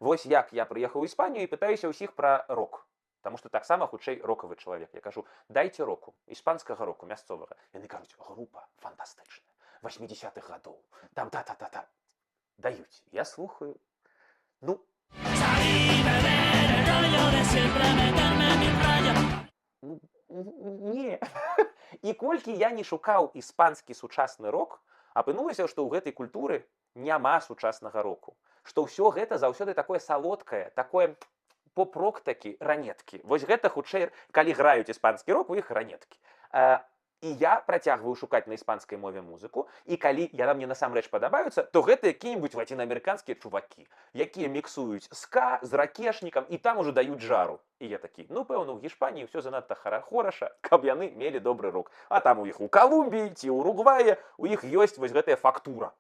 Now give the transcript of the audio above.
Вось як я прыехаў у Іспанію і пытаюся ўсіх пра рок. Таму што таксама хутчэй рокавы чалавек. Я кажу, дайце року, іспанскага року, мясцовага. Яны кажуць, група фантастычная, 80-х гадоў, там та-та-та-та. Даюць, я слухаю. Ну, не. І колькі я не шукаў іспанскі сучасны рок, апынулася, што ў гэтай культуры няма сучаснага року. Што ўсё гэта заўсёды такое салодкае, такое поп-рок такі, ранеткі. Вось гэта хутчэй, калі граюць іспанскі рок, у іх ранеткі. І я працягваю шукаць на іспанскай мове музыку, і калі яна мне насамрэч падабаюцца, то гэта якія-небудзь лацінаамерыканскія чувакі, якія міксуюць ска з ракешнікам і там ужо даюць жару. І я такі, ну, пэўна, у Гішпаніі ўсё занадта хораша, каб яны мелі добры рок. А там у іх у Калумбіі ці ў Уругваі у іх ёсць вось гэтая фактура.